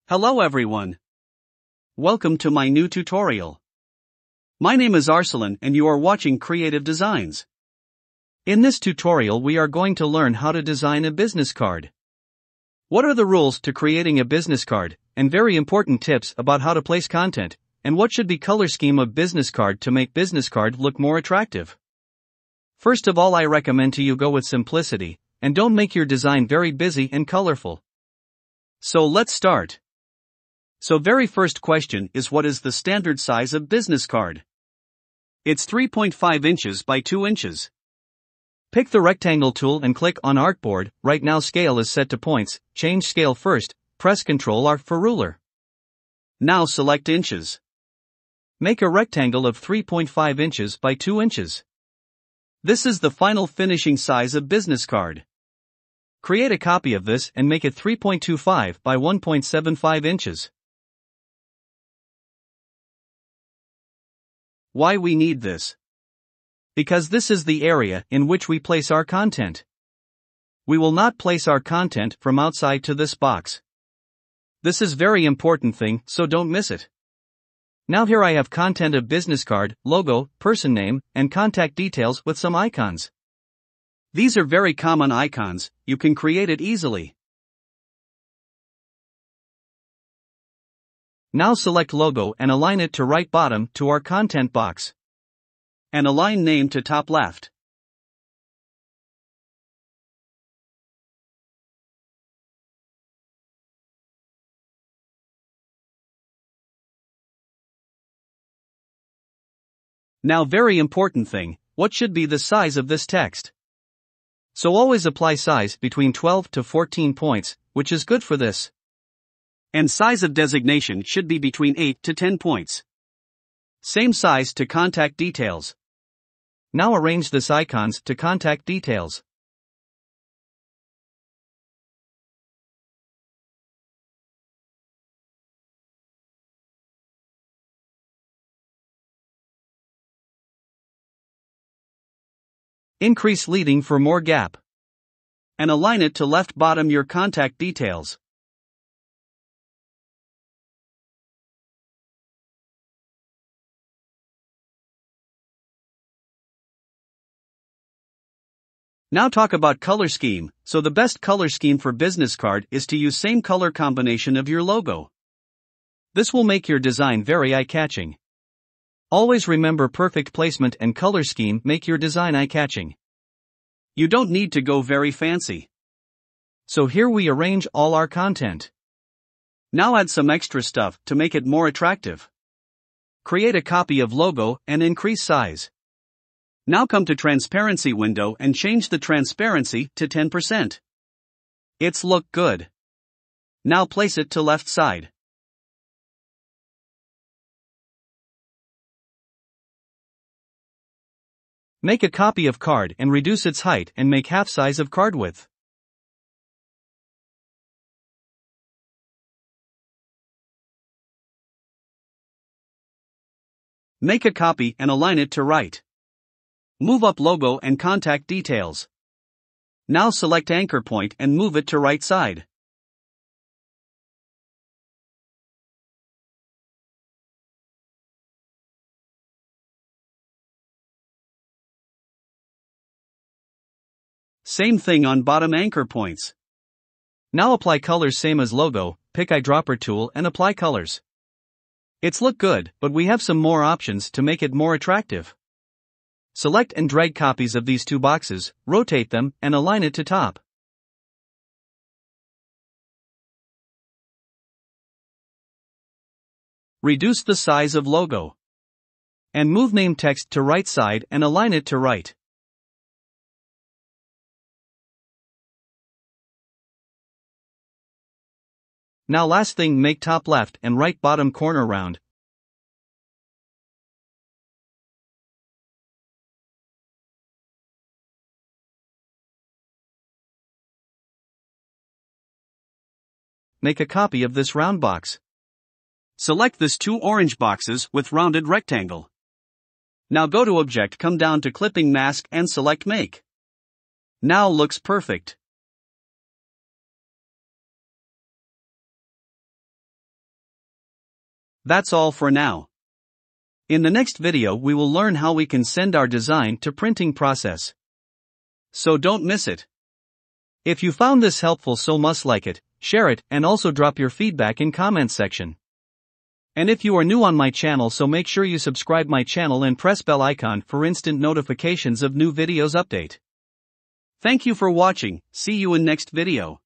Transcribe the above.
Hello everyone. Welcome to my new tutorial. My name is Arsalan and you are watching Kreateev Designs. In this tutorial we are going to learn how to design a business card. What are the rules to creating a business card, and very important tips about how to place content, and what should be color scheme of business card to make business card look more attractive. First of all, I recommend to you go with simplicity, and don't make your design very busy and colorful. So let's start. So very first question is, what is the standard size of business card? It's 3.5 inches by 2 inches. Pick the rectangle tool and click on artboard. Right now scale is set to points. Change scale first, press Ctrl R for ruler. Now select inches. Make a rectangle of 3.5 inches by 2 inches. This is the final finishing size of business card. Create a copy of this and make it 3.25 by 1.75 inches. Why we need this? Because this is the area in which we place our content. We will not place our content from outside to this box. This is very important thing, so don't miss it. Now here I have content of business card, logo, person name, and contact details with some icons. These are very common icons, you can create it easily. Now select logo and align it to right bottom to our content box. And align name to top left. Now very important thing, what should be the size of this text? So always apply size between 12 to 14 points, which is good for this. And size of designation should be between 8 to 10 points. Same size to contact details. Now arrange this icons to contact details. Increase leading for more gap. And align it to left bottom your contact details. Now talk about color scheme. So the best color scheme for business card is to use same color combination of your logo. This will make your design very eye-catching. Always remember perfect placement and color scheme make your design eye-catching. You don't need to go very fancy. So here we arrange all our content. Now add some extra stuff to make it more attractive. Create a copy of logo and increase size. Now come to transparency window and change the transparency to 10%. It's look good. Now place it to left side. Make a copy of card and reduce its height and make half size of card width. Make a copy and align it to right. Move up logo and contact details. Now select anchor point and move it to right side. Same thing on bottom anchor points. Now apply colors same as logo, pick eyedropper tool and apply colors. It's look good, but we have some more options to make it more attractive. Select and drag copies of these two boxes, rotate them, and align it to top. Reduce the size of logo. And move name text to right side and align it to right. Now last thing, make top left and right bottom corner round. Make a copy of this round box. Select this two orange boxes with rounded rectangle. Now go to Object, come down to Clipping Mask and select Make. Now looks perfect. That's all for now. In the next video we will learn how we can send our design to printing process. So don't miss it. If you found this helpful, so must like it, share it, and also drop your feedback in comment section. And if you are new on my channel, so make sure you subscribe my channel and press bell icon for instant notifications of new videos update. Thank you for watching, see you in next video.